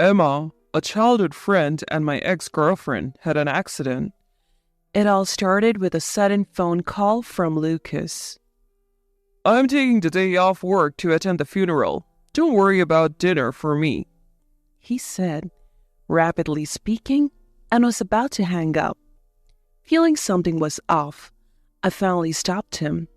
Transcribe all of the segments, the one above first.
Emma, a childhood friend, and my ex-girlfriend had an accident. It all started with a sudden phone call from Lucas. I'm taking the day off work to attend the funeral. Don't worry about dinner for me, He said, rapidly speaking, and was about to hang up. Feeling something was off, I finally stopped him.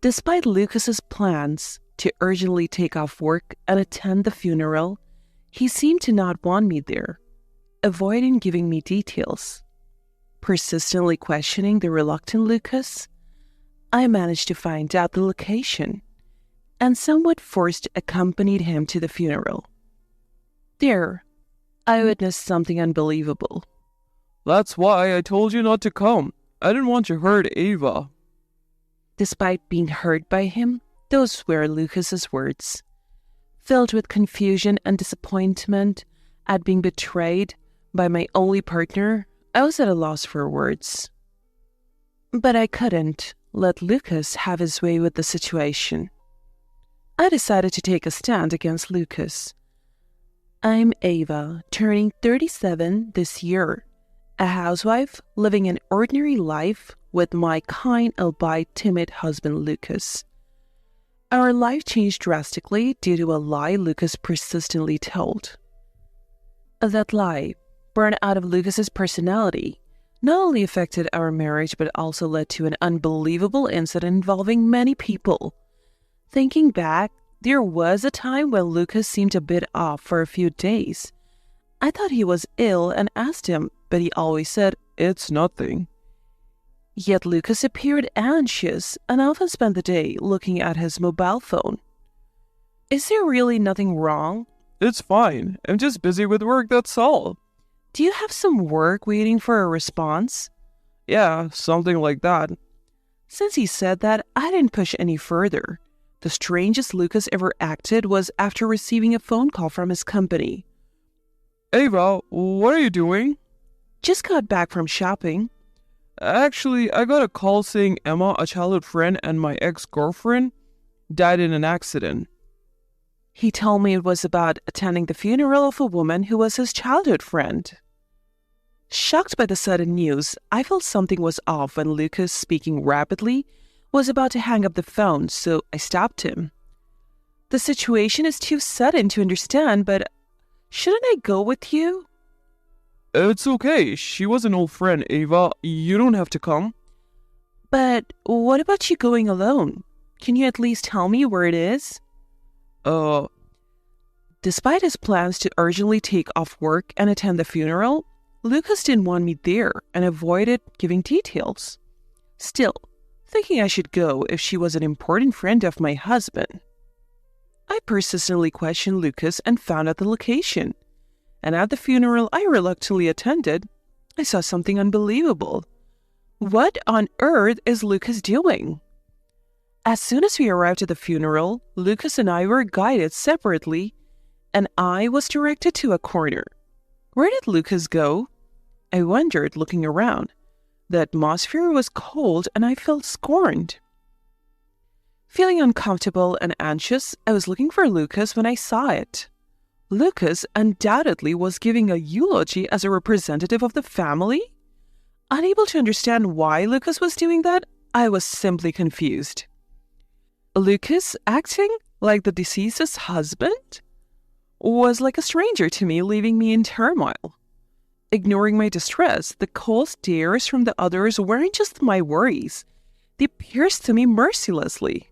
Despite Lucas's plans to urgently take off work and attend the funeral, he seemed to not want me there, avoiding giving me details. Persistently questioning the reluctant Lucas, I managed to find out the location and somewhat forced accompanied him to the funeral. There, I witnessed something unbelievable. That's why I told you not to come. I didn't want to hurt Ava. Despite being hurt by him, those were Lucas's words. Filled with confusion and disappointment at being betrayed by my only partner, I was at a loss for words. But I couldn't let Lucas have his way with the situation. I decided to take a stand against Lucas. I'm Ava, turning 37 this year, a housewife living an ordinary life with my kind albeit timid husband Lucas. Our life changed drastically due to a lie Lucas persistently told. That lie, born out of Lucas's personality, not only affected our marriage but also led to an unbelievable incident involving many people. Thinking back, there was a time when Lucas seemed a bit off for a few days. I thought he was ill and asked him, but he always said, It's nothing. Yet Lucas appeared anxious and often spent the day looking at his mobile phone. Is there really nothing wrong? It's fine. I'm just busy with work, that's all. Do you have some work waiting for a response? Yeah, something like that. Since he said that, I didn't push any further. The strangest Lucas ever acted was after receiving a phone call from his company. Ava, what are you doing? Just got back from shopping. Actually, I got a call saying Emma, a childhood friend, and my ex-girlfriend died in an accident. He told me it was about attending the funeral of a woman who was his childhood friend. Shocked by the sudden news, I felt something was off when Lucas, speaking rapidly, was about to hang up the phone, so I stopped him. The situation is too sudden to understand, but shouldn't I go with you? It's okay. She was an old friend, Ava. You don't have to come. But what about you going alone? Can you at least tell me where it is? Despite his plans to urgently take off work and attend the funeral, Lucas didn't want me there and avoided giving details. Still, thinking I should go if she was an important friend of my husband. I persistently questioned Lucas and found out the location. And at the funeral I reluctantly attended, I saw something unbelievable. What on earth is Lucas doing? As soon as we arrived at the funeral, Lucas and I were guided separately, and I was directed to a corner. Where did Lucas go? I wondered, looking around. The atmosphere was cold and I felt scorned. Feeling uncomfortable and anxious, I was looking for Lucas when I saw it. Lucas undoubtedly was giving a eulogy as a representative of the family. Unable to understand why Lucas was doing that, I was simply confused. Lucas acting like the deceased's husband was like a stranger to me, leaving me in turmoil. Ignoring my distress, the cold stares from the others weren't just my worries. They pierced to me mercilessly.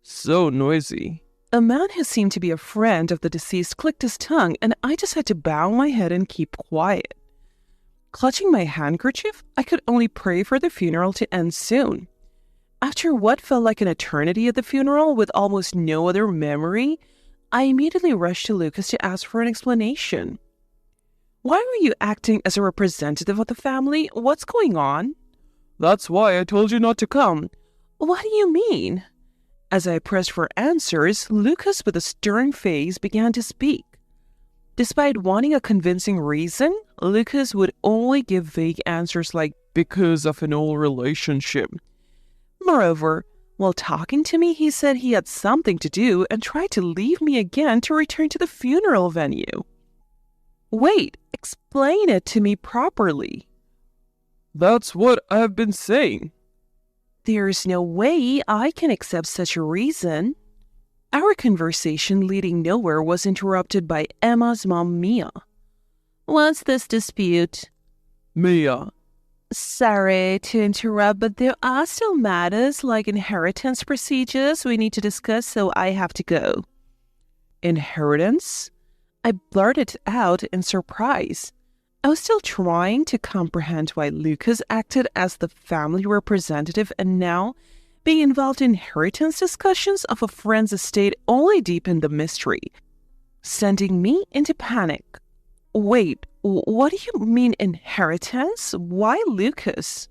So noisy. A man who seemed to be a friend of the deceased clicked his tongue, and I just had to bow my head and keep quiet. Clutching my handkerchief, I could only pray for the funeral to end soon. After what felt like an eternity at the funeral with almost no other memory, I immediately rushed to Lucas to ask for an explanation. Why were you acting as a representative of the family? What's going on? That's why I told you not to come. What do you mean? As I pressed for answers, Lucas, with a stern face, began to speak. Despite wanting a convincing reason, Lucas would only give vague answers like, because of an old relationship. Moreover, while talking to me, he said he had something to do and tried to leave me again to return to the funeral venue. Wait, explain it to me properly. That's what I've been saying. There's no way I can accept such a reason. Our conversation leading nowhere was interrupted by Emma's mom, Mia. What's this dispute? Mia. Sorry to interrupt, but there are still matters like inheritance procedures we need to discuss, so I have to go. Inheritance? I blurted out in surprise. I was still trying to comprehend why Lucas acted as the family representative and now being involved in inheritance discussions of a friend's estate only deepened the mystery, sending me into panic. Wait, what do you mean inheritance? Why Lucas?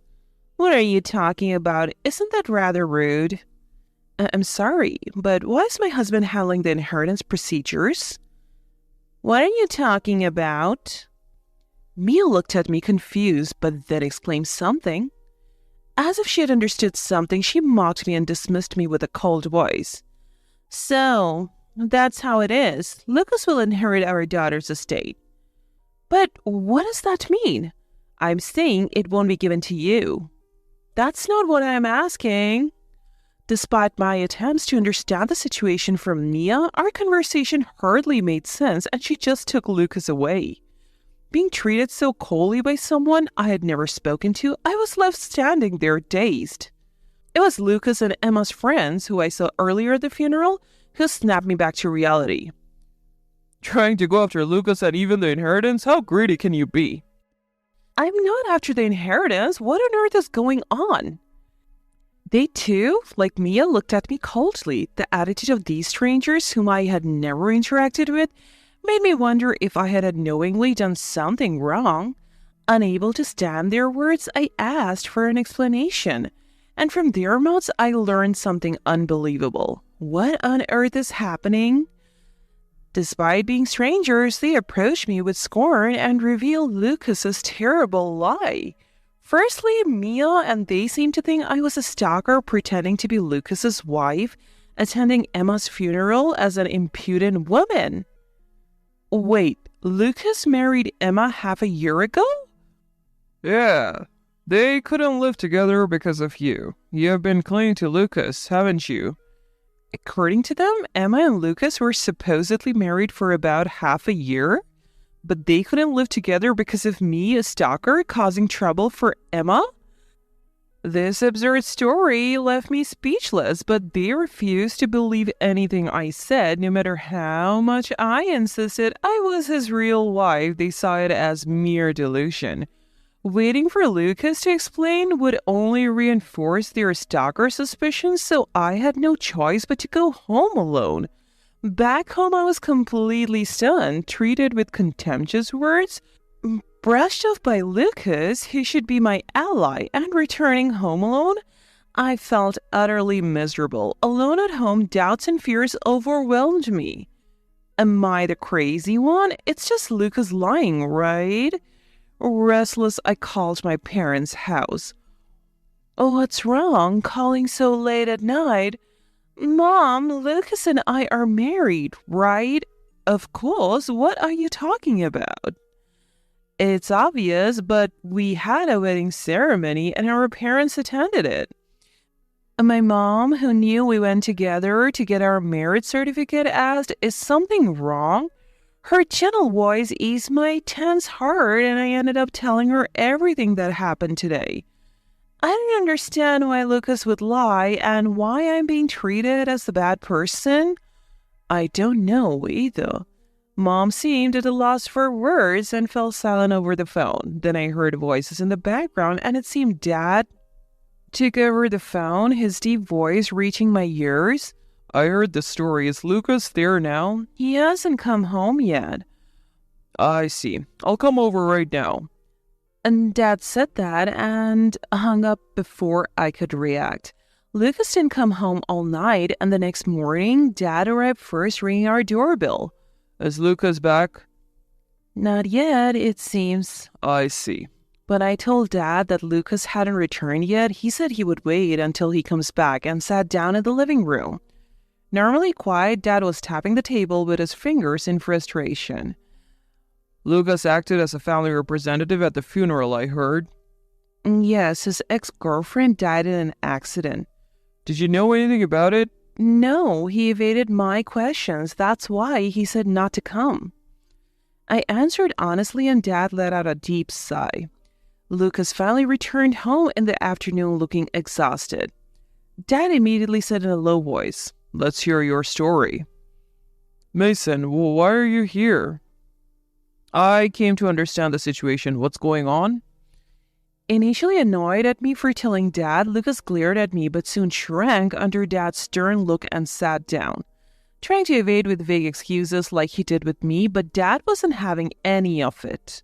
What are you talking about? Isn't that rather rude? I'm sorry, but why is my husband handling the inheritance procedures? What are you talking about? Mia looked at me confused, but then exclaimed something. As if she had understood something, she mocked me and dismissed me with a cold voice. So, that's how it is. Lucas will inherit our daughter's estate. But what does that mean? I'm saying it won't be given to you. That's not what I'm asking. Despite my attempts to understand the situation from Mia, our conversation hardly made sense and she just took Lucas away. Being treated so coldly by someone I had never spoken to, I was left standing there dazed. It was Lucas and Emma's friends, who I saw earlier at the funeral, who snapped me back to reality. Trying to go after Lucas and even the inheritance? How greedy can you be? I'm not after the inheritance. What on earth is going on? They too, like Mia, looked at me coldly. The attitude of these strangers, whom I had never interacted with, made me wonder if I had unknowingly done something wrong. Unable to stand their words, I asked for an explanation, and from their mouths I learned something unbelievable. What on earth is happening? Despite being strangers, they approached me with scorn and revealed Lucas's terrible lie. Firstly, Mia and they seemed to think I was a stalker pretending to be Lucas's wife, attending Emma's funeral as an impudent woman. Wait, Lucas married Emma half a year ago? Yeah, they couldn't live together because of you. You have been clinging to Lucas, haven't you? According to them, Emma and Lucas were supposedly married for about half a year, but they couldn't live together because of me, a stalker, causing trouble for Emma? This absurd story left me speechless, but they refused to believe anything I said, no matter how much I insisted I was his real wife. They saw it as mere delusion. Waiting for Lucas to explain would only reinforce their stalker suspicions, so I had no choice but to go home alone. Back home, I was completely stunned, treated with contemptuous words, brushed off by Lucas, who should be my ally, and returning home alone, I felt utterly miserable. Alone at home, doubts and fears overwhelmed me. Am I the crazy one? It's just Lucas lying, right? Restless, I called my parents' house. Oh, what's wrong? Calling so late at night? Mom, Lucas and I are married, right? Of course. What are you talking about? It's obvious, but we had a wedding ceremony and our parents attended it. My mom, who knew we went together to get our marriage certificate, asked, "Is something wrong?" Her gentle voice eased my tense heart, and I ended up telling her everything that happened today. I didn't understand why Lucas would lie and why I'm being treated as the bad person. I don't know either. Mom seemed at a loss for words and fell silent over the phone. Then I heard voices in the background, and it seemed Dad took over the phone, his deep voice reaching my ears. I heard the story. Is Lucas there now? He hasn't come home yet. I see. I'll come over right now. And Dad said that and hung up before I could react. Lucas didn't come home all night, and the next morning, Dad arrived first, ringing our doorbell. Is Lucas back? Not yet, it seems. I see. When I told Dad that Lucas hadn't returned yet, he said he would wait until he comes back and sat down in the living room. Normally quiet, Dad was tapping the table with his fingers in frustration. Lucas acted as a family representative at the funeral, I heard. Yes, his ex-girlfriend died in an accident. Did you know anything about it? No, he evaded my questions. That's why he said not to come. I answered honestly, and Dad let out a deep sigh. Lucas finally returned home in the afternoon looking exhausted. Dad immediately said in a low voice, "Let's hear your story." "Mason, why are you here?" "I came to understand the situation. What's going on?" Initially annoyed at me for telling Dad, Lucas glared at me but soon shrank under Dad's stern look and sat down, trying to evade with vague excuses like he did with me, but Dad wasn't having any of it.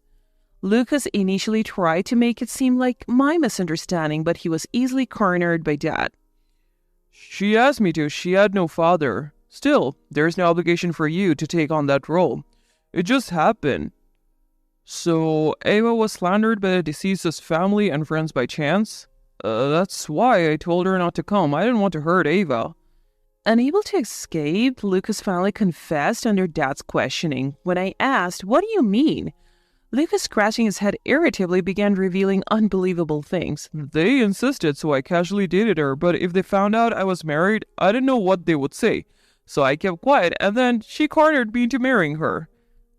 Lucas initially tried to make it seem like my misunderstanding, but he was easily cornered by Dad. "She asked me to. She had no father. Still, there's no obligation for you to take on that role. It just happened." "So, Ava was slandered by the deceased's family and friends by chance? That's why I told her not to come. I didn't want to hurt Ava." Unable to escape, Lucas finally confessed under Dad's questioning. When I asked, "What do you mean?" Lucas, scratching his head irritably, began revealing unbelievable things. "They insisted, so I casually dated her, but if they found out I was married, I didn't know what they would say. So I kept quiet, and then she cornered me into marrying her."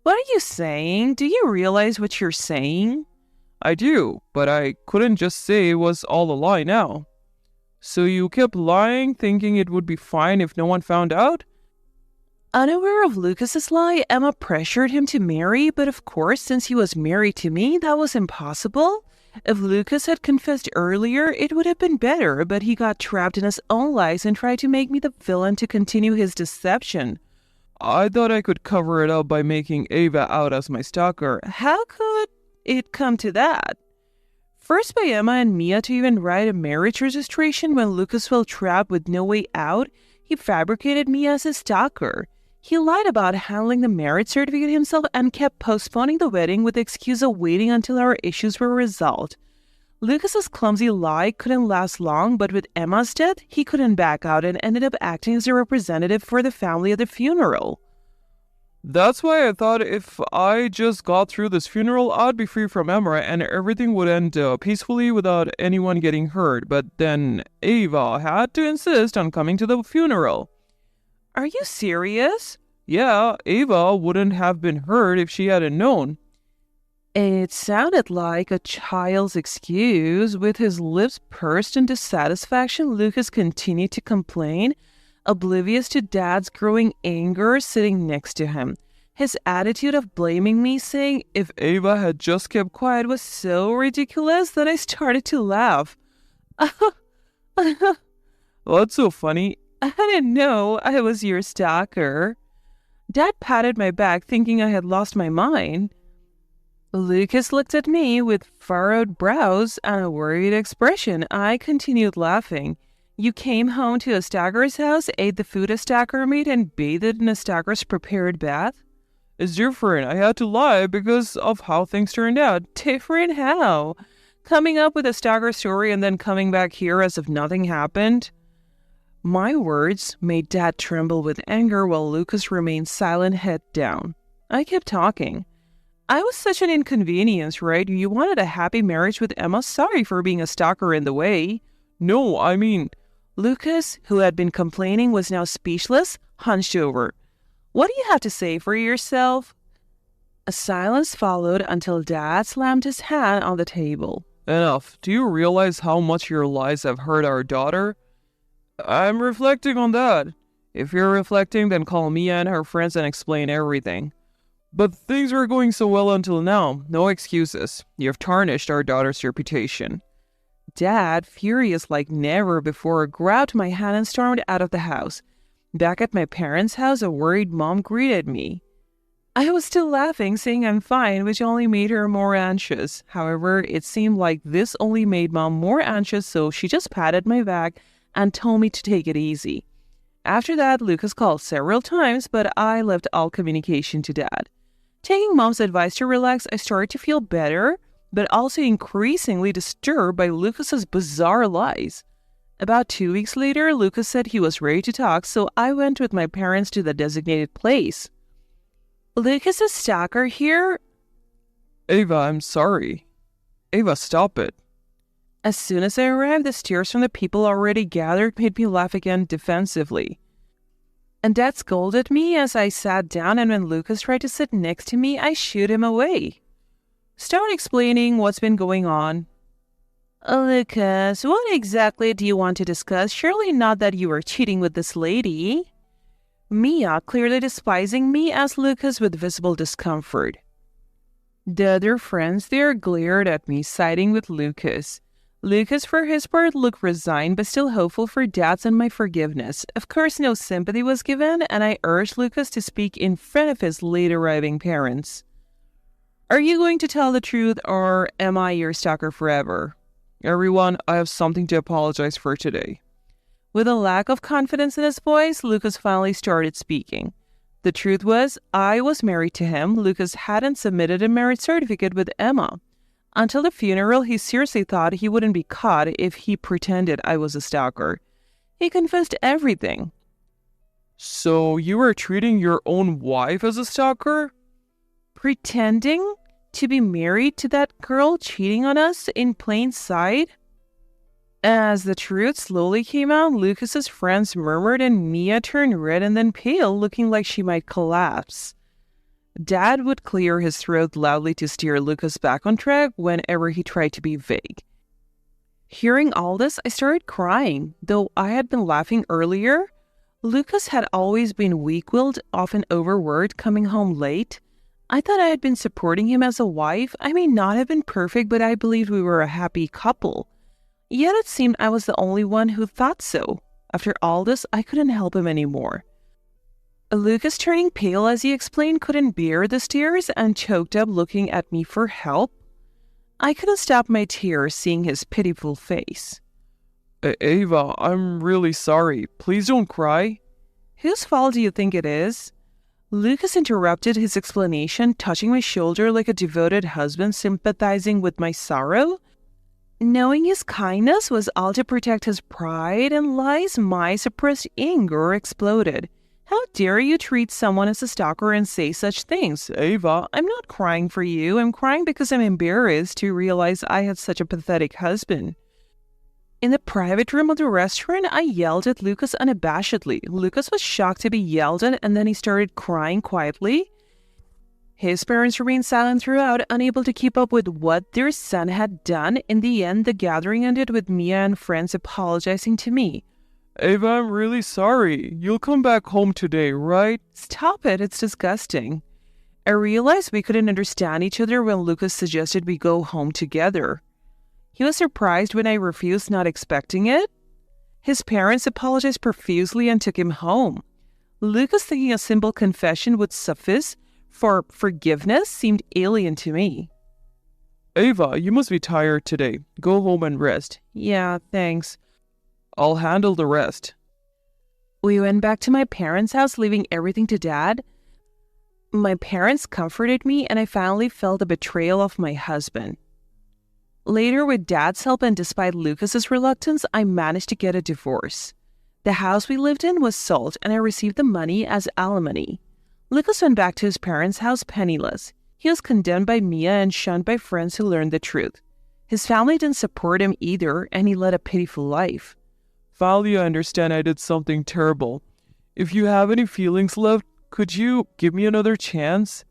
What are you saying? Do you realize what you're saying? "I do, but I couldn't just say it was all a lie now." "So you kept lying, thinking it would be fine if no one found out?" Unaware of Lucas's lie, Emma pressured him to marry, but of course, since he was married to me, that was impossible. If Lucas had confessed earlier, it would have been better, but he got trapped in his own lies and tried to make me the villain to continue his deception. "I thought I could cover it up by making Ava out as my stalker." How could it come to that? First by Emma and Mia to even write a marriage registration when Lucas felt trapped with no way out, he fabricated me as a stalker. He lied about handling the marriage certificate himself and kept postponing the wedding with the excuse of waiting until our issues were resolved. Lucas's clumsy lie couldn't last long, but with Emma's death, he couldn't back out and ended up acting as a representative for the family at the funeral. "That's why I thought if I just got through this funeral, I'd be free from Emma and everything would end peacefully without anyone getting hurt. But then Ava had to insist on coming to the funeral." Are you serious? "Yeah, Ava wouldn't have been hurt if she hadn't known." It sounded like a child's excuse. With his lips pursed in dissatisfaction, Lucas continued to complain, oblivious to Dad's growing anger sitting next to him. His attitude of blaming me, saying if Ava had just kept quiet, was so ridiculous that I started to laugh. "What's so funny?" "I didn't know I was your stalker." Dad patted my back, thinking I had lost my mind. Lucas looked at me with furrowed brows and a worried expression. I continued laughing. "You came home to a stalker's house, ate the food a stalker made, and bathed in a stalker's prepared bath?" "It's different. I had to lie because of how things turned out." "Different how? Coming up with a stalker story and then coming back here as if nothing happened?" My words made Dad tremble with anger while Lucas remained silent, head down. I kept talking. "I was such an inconvenience, right? You wanted a happy marriage with Emma. Sorry for being a stalker in the way." "No, I mean..." Lucas, who had been complaining, was now speechless, hunched over. "What do you have to say for yourself?" A silence followed until Dad slammed his hand on the table. "Enough. Do you realize how much your lies have hurt our daughter?" "I'm reflecting on that." "If you're reflecting, then call Mia and her friends and explain everything." "But things were going so well until now. No excuses. You've tarnished our daughter's reputation." Dad, furious like never before, grabbed my hand and stormed out of the house. Back at my parents' house, a worried mom greeted me. I was still laughing, saying I'm fine, which only made her more anxious. However, it seemed like this only made Mom more anxious, so she just patted my back and told me to take it easy. After that, Lucas called several times, but I left all communication to Dad. Taking Mom's advice to relax, I started to feel better, but also increasingly disturbed by Lucas's bizarre lies. About 2 weeks later, Lucas said he was ready to talk, so I went with my parents to the designated place. "Lucas is stalker here?" Ava, I'm sorry. Ava, stop it. As soon as I arrived, the stares from the people already gathered made me laugh again defensively. And Dad scolded me as I sat down, and when Lucas tried to sit next to me, I shooed him away. Start explaining what's been going on. Lucas, what exactly do you want to discuss? Surely not that you were cheating with this lady. Mia, clearly despising me, asked Lucas with visible discomfort. The other friends there glared at me, siding with Lucas. Lucas, for his part, looked resigned but still hopeful for Dad's and my forgiveness. Of course, no sympathy was given, and I urged Lucas to speak in front of his late-arriving parents. Are you going to tell the truth, or am I your stalker forever? Everyone, I have something to apologize for today. With a lack of confidence in his voice, Lucas finally started speaking. The truth was, I was married to him. Lucas hadn't submitted a marriage certificate with Emma. Until the funeral, he seriously thought he wouldn't be caught if he pretended I was a stalker. He confessed everything. So you were treating your own wife as a stalker? Pretending to be married to that girl cheating on us in plain sight? As the truth slowly came out, Lucas's friends murmured and Mia turned red and then pale, looking like she might collapse. Dad would clear his throat loudly to steer Lucas back on track whenever he tried to be vague. Hearing all this, I started crying. Though I had been laughing earlier, Lucas had always been weak-willed, often overworked, coming home late. I thought I had been supporting him as a wife. I may not have been perfect, but I believed we were a happy couple. Yet it seemed I was the only one who thought so. After all this, I couldn't help him anymore. Lucas, turning pale as he explained, couldn't bear the stares and choked up, looking at me for help. I couldn't stop my tears seeing his pitiful face. Ava, I'm really sorry. Please don't cry. Whose fault do you think it is? Lucas interrupted his explanation, touching my shoulder like a devoted husband sympathizing with my sorrow. Knowing his kindness was all to protect his pride and lies, my suppressed anger exploded. How dare you treat someone as a stalker and say such things? Ava, I'm not crying for you. I'm crying because I'm embarrassed to realize I had such a pathetic husband. In the private room of the restaurant, I yelled at Lucas unabashedly. Lucas was shocked to be yelled at, and then he started crying quietly. His parents remained silent throughout, unable to keep up with what their son had done. In the end, the gathering ended with Mia and friends apologizing to me. Ava, I'm really sorry. You'll come back home today, right? Stop it, it's disgusting. I realized we couldn't understand each other when Lucas suggested we go home together. He was surprised when I refused, not expecting it. His parents apologized profusely and took him home. Lucas thinking a simple confession would suffice for forgiveness seemed alien to me. Ava, you must be tired today. Go home and rest. Yeah, thanks. I'll handle the rest. We went back to my parents' house, leaving everything to Dad. My parents comforted me, and I finally felt the betrayal of my husband. Later, with Dad's help and despite Lucas's reluctance, I managed to get a divorce. The house we lived in was sold, and I received the money as alimony. Lucas went back to his parents' house penniless. He was condemned by Mia and shunned by friends who learned the truth. His family didn't support him either, and he led a pitiful life. Finally, I understand I did something terrible. If you have any feelings left, could you give me another chance?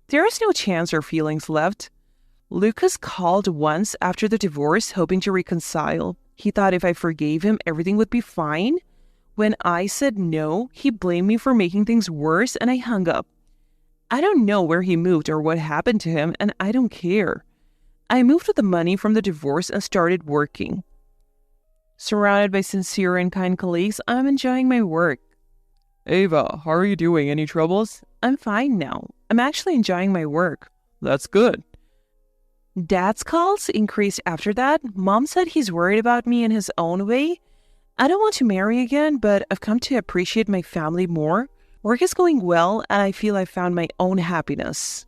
There is no chance or feelings left. Lucas called once after the divorce, hoping to reconcile. He thought if I forgave him, everything would be fine. When I said no, he blamed me for making things worse, and I hung up. I don't know where he moved or what happened to him, and I don't care. I moved with the money from the divorce and started working. Surrounded by sincere and kind colleagues, I'm enjoying my work. Ava, how are you doing? Any troubles? I'm fine now. I'm actually enjoying my work. That's good. Dad's calls increased after that. Mom said he's worried about me in his own way. I don't want to marry again, but I've come to appreciate my family more. Work is going well, and I feel I found my own happiness.